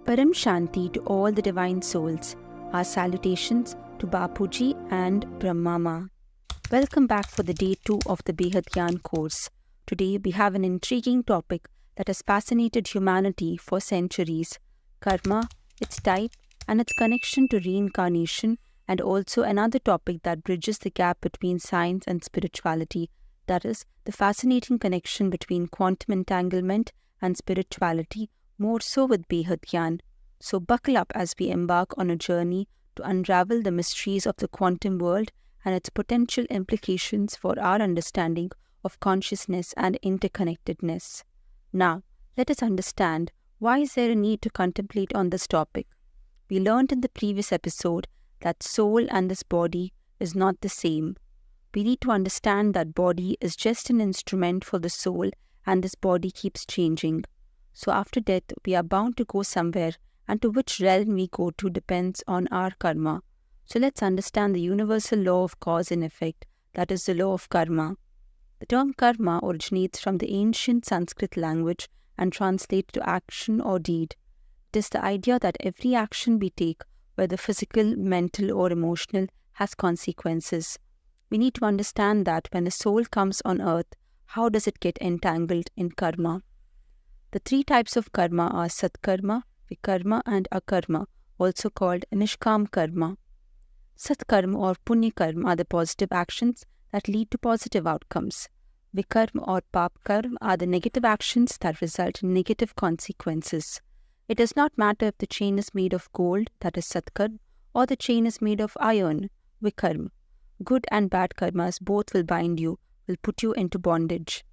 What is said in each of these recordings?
Param Shanti to all the divine souls. Our salutations to Bapuji and Brahmama. Welcome back for the day 2 of the BEHAD Gyan course. Today we have an intriguing topic that has fascinated humanity for centuries. Karma, its type, and its connection to reincarnation, and also another topic that bridges the gap between science and spirituality, that is, the fascinating connection between quantum entanglement and spirituality, more so with BEHAD Gyan. So buckle up as we embark on a journey to unravel the mysteries of the quantum world and its potential implications for our understanding of consciousness and interconnectedness. Now, let us understand, why is there a need to contemplate on this topic? We learned in the previous episode that soul and this body is not the same. We need to understand that body is just an instrument for the soul and this body keeps changing. So after death, we are bound to go somewhere, and to which realm we go to depends on our karma. So let's understand the universal law of cause and effect, that is the law of karma. The term karma originates from the ancient Sanskrit language and translates to action or deed. It is the idea that every action we take, whether physical, mental or emotional, has consequences. We need to understand that when a soul comes on earth, how does it get entangled in karma? The three types of karma are Satkarma, Vikarma and Akarma, also called Nishkam Karma. Satkarma or Punya Karma are the positive actions that lead to positive outcomes. Vikarma or Pap Karma are the negative actions that result in negative consequences. It does not matter if the chain is made of gold, that is Satkarma, or the chain is made of iron, Vikarma. Good and bad karmas both will bind you, will put you into bondage.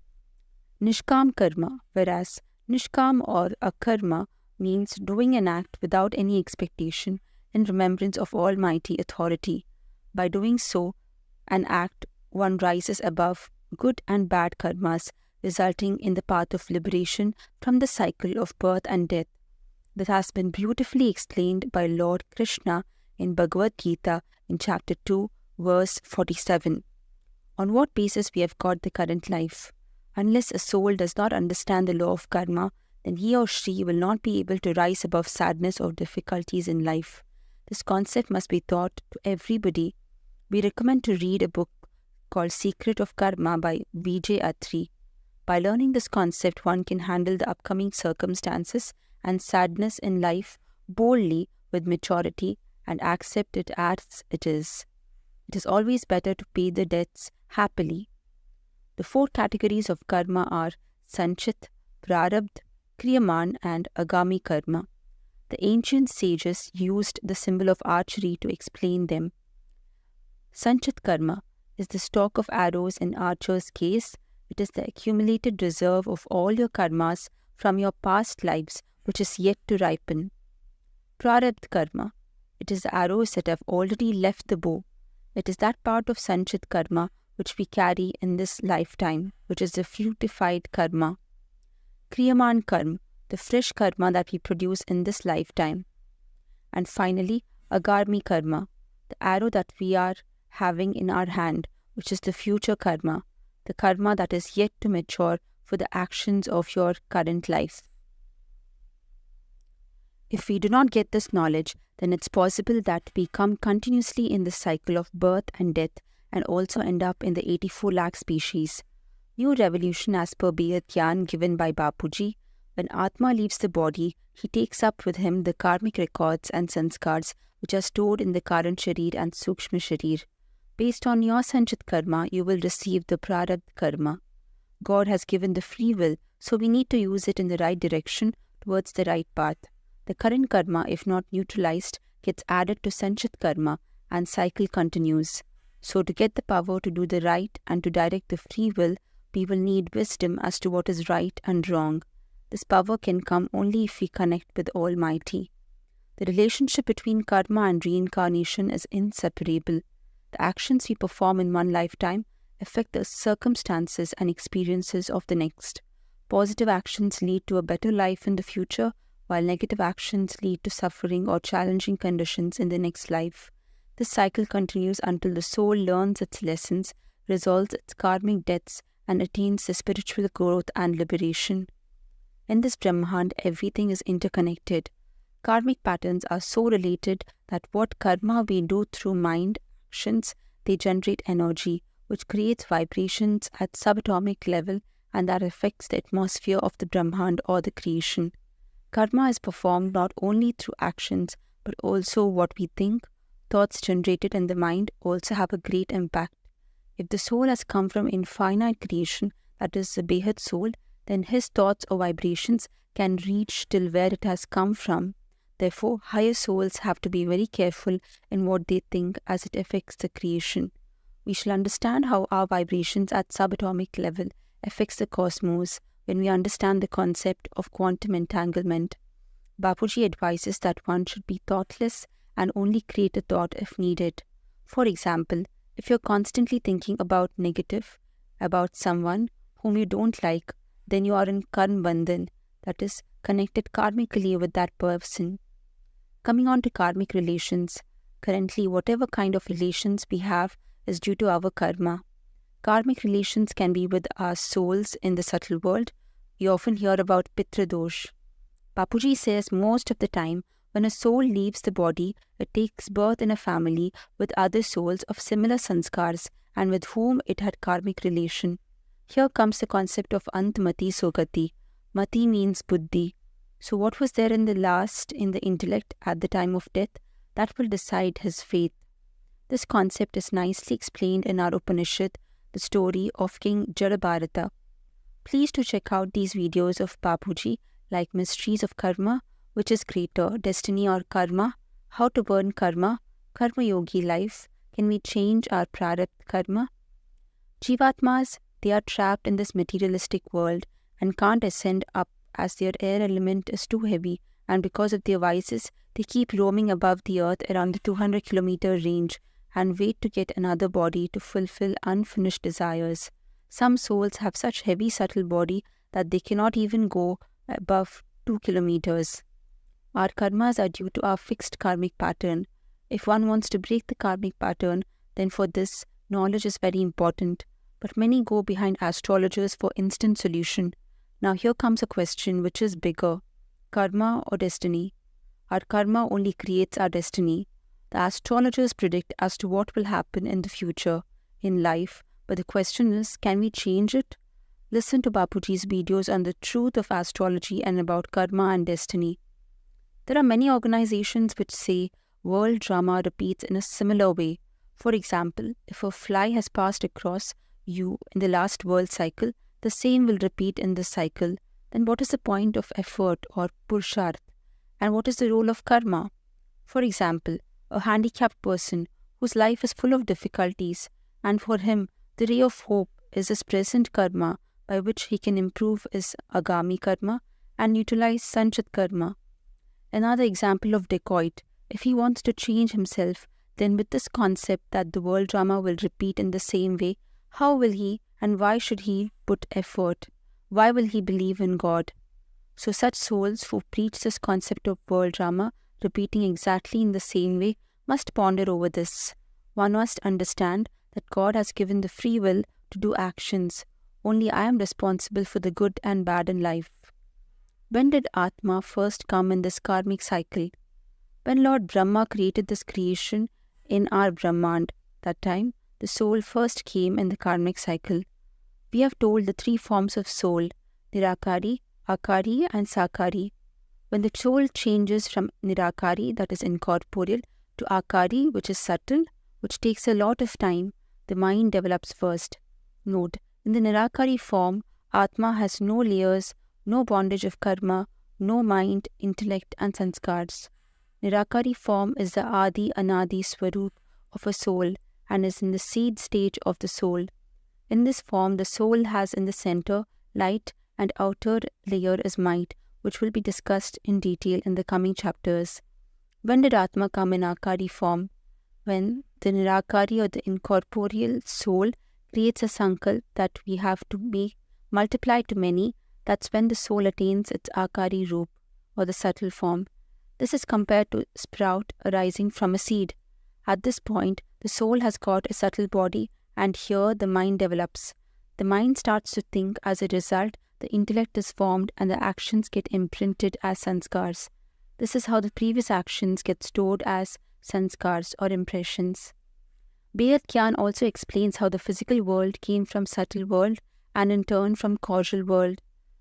Nishkam Karma, whereas Nishkam or Akarma means doing an act without any expectation in remembrance of Almighty authority. By doing so, an act, one rises above good and bad karmas, resulting in the path of liberation from the cycle of birth and death. That has been beautifully explained by Lord Krishna in Bhagavad Gita in chapter 2, verse 47. On what basis we have got the current life? Unless a soul does not understand the law of karma, then he or she will not be able to rise above sadness or difficulties in life. This concept must be taught to everybody. We recommend to read a book called Secret of Karma by Vijay Attri. By learning this concept, one can handle the upcoming circumstances and sadness in life boldly with maturity and accept it as it is. It is always better to pay the debts happily. The four categories of karma are Sanchit, Prarabdha, Kriyaman and Agami karma. The ancient sages used the symbol of archery to explain them. Sanchit karma is the stock of arrows in archer's case. It is the accumulated reserve of all your karmas from your past lives which is yet to ripen. Prarabdha karma. It is the arrows that have already left the bow. It is that part of Sanchit karma which we carry in this lifetime, which is the fruitified karma. Kriyaman karma, the fresh karma that we produce in this lifetime. And finally, Agami karma, the arrow that we are having in our hand, which is the future karma, the karma that is yet to mature for the actions of your current life. If we do not get this knowledge, then it's possible that we come continuously in the cycle of birth and death and also end up in the 84 lakh species. New revolution as per BEHAD Gyan given by Bapuji. When Atma leaves the body, he takes up with him the karmic records and sanskars which are stored in the Karan Sharir and Sukshma Sharir. Based on your Sanchit karma, you will receive the Prarabdha karma. God has given the free will, so we need to use it in the right direction towards the right path. The current karma, if not neutralized, gets added to Sanchit karma and cycle continues. So to get the power to do the right and to direct the free will, we will need wisdom as to what is right and wrong. This power can come only if we connect with Almighty. The relationship between karma and reincarnation is inseparable. The actions we perform in one lifetime affect the circumstances and experiences of the next. Positive actions lead to a better life in the future, while negative actions lead to suffering or challenging conditions in the next life. This cycle continues until the soul learns its lessons, resolves its karmic debts, and attains the spiritual growth and liberation. In this Brahmand, everything is interconnected. Karmic patterns are so related that what karma we do through mind actions, they generate energy, which creates vibrations at subatomic level, and that affects the atmosphere of the Brahmand or the creation. Karma is performed not only through actions, but also what we think. Thoughts generated in the mind also have a great impact. If the soul has come from infinite creation, that is the BEHAD soul, then his thoughts or vibrations can reach till where it has come from. Therefore, higher souls have to be very careful in what they think as it affects the creation. We shall understand how our vibrations at subatomic level affects the cosmos when we understand the concept of quantum entanglement. Bapuji advises that one should be thoughtless and only create a thought if needed. For example, if you're constantly thinking about negative, about someone whom you don't like, then you are in karma bandhan, that is, connected karmically with that person. Coming on to karmic relations, currently whatever kind of relations we have is due to our karma. Karmic relations can be with our souls in the subtle world. We often hear about Pitra Dosh. Bapuji says most of the time, when a soul leaves the body, it takes birth in a family with other souls of similar sanskars and with whom it had karmic relation. Here comes the concept of Antmati Sogati. Mati means buddhi. So what was there in the intellect at the time of death, that will decide his fate. This concept is nicely explained in our Upanishad, the story of King Jadabharata. Please to check out these videos of Bapuji like Mysteries of Karma, which is greater, destiny or karma, how to burn karma, karma yogi life, can we change our prarabdha karma? Jivatmas, they are trapped in this materialistic world and can't ascend up as their air element is too heavy, and because of their vices, they keep roaming above the earth around the 200-kilometer range and wait to get another body to fulfill unfinished desires. Some souls have such heavy subtle body that they cannot even go above 2 kilometers. Our karmas are due to our fixed karmic pattern. If one wants to break the karmic pattern, then for this, knowledge is very important. But many go behind astrologers for instant solution. Now here comes a question which is bigger. Karma or destiny? Our karma only creates our destiny. The astrologers predict as to what will happen in the future, in life, but the question is, can we change it? Listen to Bapuji's videos on the truth of astrology and about karma and destiny. There are many organizations which say world drama repeats in a similar way. For example, if a fly has passed across you in the last world cycle, the same will repeat in this cycle. Then what is the point of effort or purusharth? And what is the role of karma? For example, a handicapped person whose life is full of difficulties, and for him the ray of hope is his present karma, by which he can improve his agami karma and utilize sanchit karma. Another example of dacoit, if he wants to change himself, then with this concept that the world drama will repeat in the same way, how will he and why should he put effort? Why will he believe in God? So such souls who preach this concept of world drama repeating exactly in the same way must ponder over this. One must understand that God has given the free will to do actions. Only I am responsible for the good and bad in life. When did Atma first come in this karmic cycle? When Lord Brahma created this creation in our Brahmand, that time the soul first came in the karmic cycle. We have told the three forms of soul, Nirakari, Akari and Sakari. When the soul changes from Nirakari, that is incorporeal, to Akari, which is subtle, which takes a lot of time, the mind develops first. Note, in the Nirakari form, Atma has no layers, no bondage of karma, no mind, intellect and sanskars. Nirakari form is the Adi Anadi Swarup of a soul and is in the seed stage of the soul. In this form, the soul has in the center light and outer layer is might, which will be discussed in detail in the coming chapters. When did Atma come in Akari form? When the Nirakari or the incorporeal soul creates a sankalp that we have to be multiplied to many, that's when the soul attains its Akari Roop or the subtle form. This is compared to sprout arising from a seed. At this point, the soul has got a subtle body and here the mind develops. The mind starts to think. As a result, the intellect is formed and the actions get imprinted as sanskars. This is how the previous actions get stored as sanskars or impressions. BEHAD Gyan also explains how the physical world came from subtle world and in turn from causal world.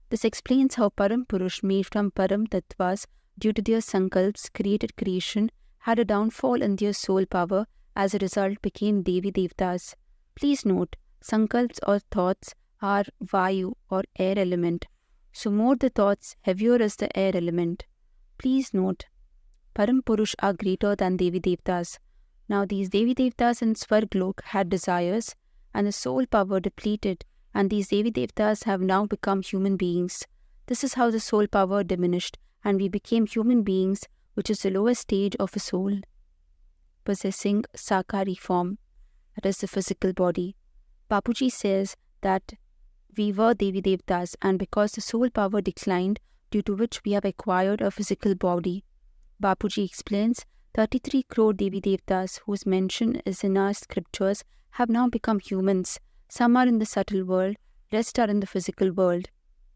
This explains how Param Purush made from Param Tattvas due to their sankalps created creation had a downfall in their soul power, as a result became Devi Devtas. Please note, sankalps or thoughts are Vayu or air element. So more the thoughts, heavier is the air element. Please note, Param Purush are greater than Devi Devtas. Now these Devi Devtas in Swarglok had desires and the soul power depleted, and these Devi Devtas have now become human beings. This is how the soul power diminished and we became human beings, which is the lowest stage of a soul, possessing Sakari form, that is the physical body. Bapuji says that we were Devi Devtas, and because the soul power declined, due to which we have acquired a physical body. Bapuji explains 33 crore Devi Devtas, whose mention is in our scriptures, have now become humans. Some are in the subtle world, rest are in the physical world.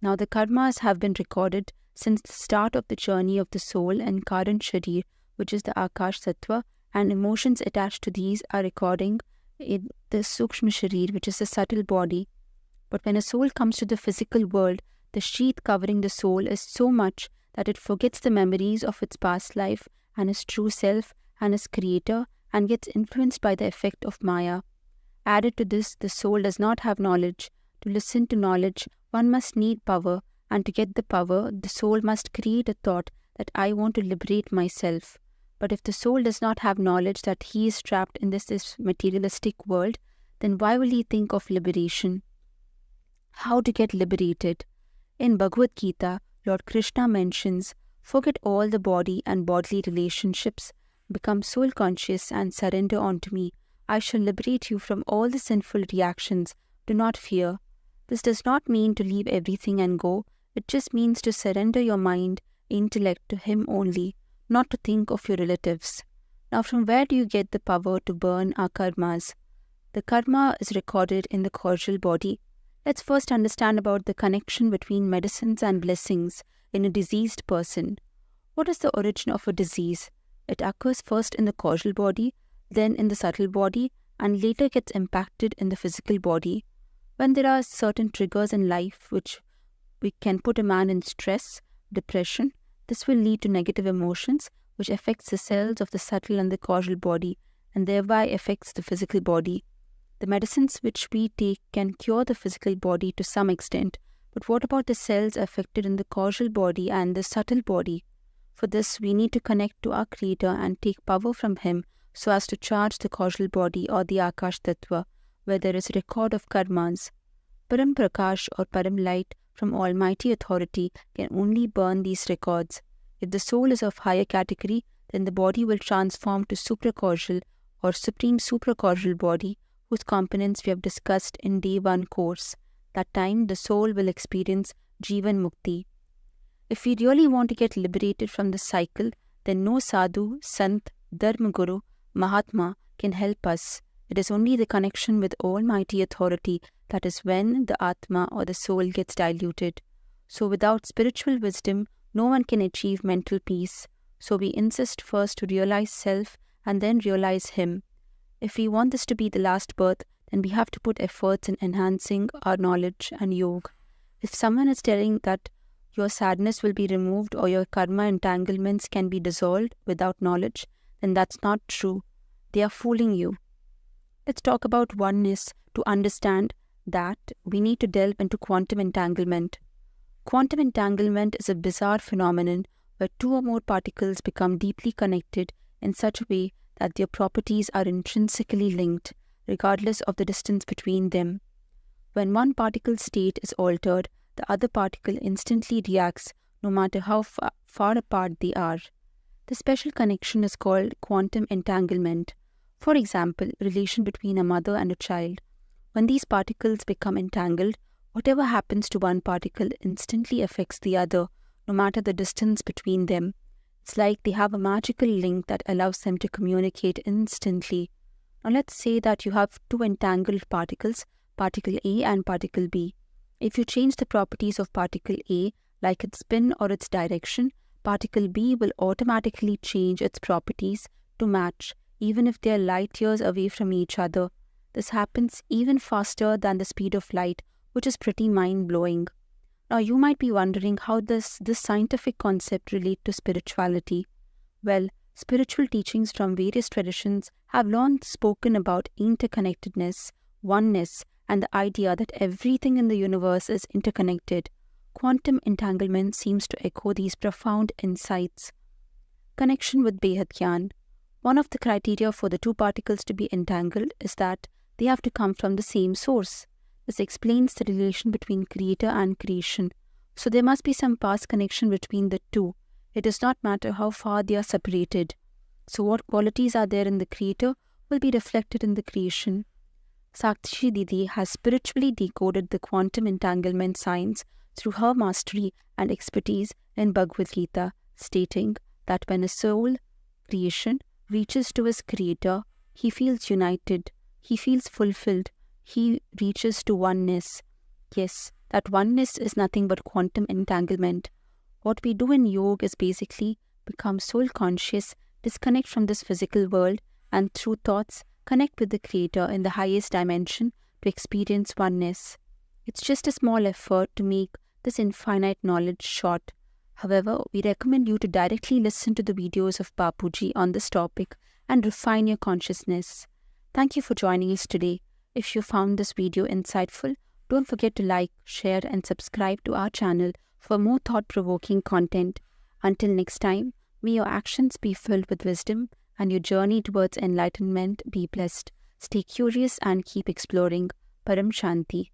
Now the karmas have been recorded since the start of the journey of the soul and Karan Sharir, which is the Akash Tattva, and emotions attached to these are recording in the Sukshma Sharir, which is the subtle body. But when a soul comes to the physical world, the sheath covering the soul is so much that it forgets the memories of its past life and its true self and its creator, and gets influenced by the effect of Maya. Added to this, the soul does not have knowledge. To listen to knowledge, one must need power, and to get the power, the soul must create a thought that I want to liberate myself. But if the soul does not have knowledge that he is trapped in this materialistic world, then why will he think of liberation? How to get liberated? In Bhagavad Gita, Lord Krishna mentions, forget all the body and bodily relationships, become soul conscious and surrender unto me. I shall liberate you from all the sinful reactions. Do not fear. This does not mean to leave everything and go. It just means to surrender your mind, intellect to him only, not to think of your relatives. Now from where do you get the power to burn our karmas? The karma is recorded in the causal body. Let's first understand about the connection between medicines and blessings in a diseased person. What is the origin of a disease? It occurs first in the causal body, then in the subtle body, and later gets impacted in the physical body. When there are certain triggers in life which we can put a man in stress, depression, this will lead to negative emotions which affects the cells of the subtle and the causal body and thereby affects the physical body. The medicines which we take can cure the physical body to some extent, but what about the cells affected in the causal body and the subtle body? For this, we need to connect to our Creator and take power from Him so as to charge the causal body or the Akash Tattva, where there is a record of karmas. Param Prakash or Param Light from Almighty Authority can only burn these records. If the soul is of higher category, then the body will transform to supracausal or supreme supracausal body, whose components we have discussed in Day 1 course. That time, the soul will experience Jivan Mukti. If we really want to get liberated from the cycle, then no sadhu, sant, dharma guru, mahatma can help us. It is only the connection with Almighty Authority that is when the Atma or the soul gets diluted. So without spiritual wisdom, no one can achieve mental peace. So we insist first to realize self and then realize Him. If we want this to be the last birth, then we have to put efforts in enhancing our knowledge and yoga. If someone is telling that your sadness will be removed or your karma entanglements can be dissolved without knowledge, then that's not true. They are fooling you. Let's talk about oneness to understand that we need to delve into quantum entanglement. Quantum entanglement is a bizarre phenomenon where two or more particles become deeply connected in such a way that their properties are intrinsically linked, regardless of the distance between them. When one particle's state is altered, the other particle instantly reacts, no matter how far apart they are. The special connection is called quantum entanglement. For example, relation between a mother and a child. When these particles become entangled, whatever happens to one particle instantly affects the other, no matter the distance between them. It's like they have a magical link that allows them to communicate instantly. Now let's say that you have two entangled particles, particle A and particle B. If you change the properties of particle A, like its spin or its direction, particle B will automatically change its properties to match, even if they are light years away from each other. This happens even faster than the speed of light, which is pretty mind-blowing. Now, you might be wondering how does this scientific concept relate to spirituality? Well, spiritual teachings from various traditions have long spoken about interconnectedness, oneness, and the idea that everything in the universe is interconnected. Quantum entanglement seems to echo these profound insights. Connection with BEHAD Gyan. One of the criteria for the two particles to be entangled is that they have to come from the same source. This explains the relation between creator and creation. So there must be some past connection between the two. It does not matter how far they are separated. So what qualities are there in the creator will be reflected in the creation. Sakshi Didi has spiritually decoded the quantum entanglement science through her mastery and expertise in Bhagavad Gita, stating that when a soul creation reaches to his creator, he feels united, he feels fulfilled, he reaches to oneness. Yes, that oneness is nothing but quantum entanglement. What we do in yoga is basically become soul conscious, disconnect from this physical world, and through thoughts connect with the creator in the highest dimension to experience oneness. It's just a small effort to make this infinite knowledge short. However, we recommend you to directly listen to the videos of Bapuji on this topic and refine your consciousness. Thank you for joining us today. If you found this video insightful, don't forget to like, share and subscribe to our channel for more thought-provoking content. Until next time, may your actions be filled with wisdom and your journey towards enlightenment be blessed. Stay curious and keep exploring. Param Shanti.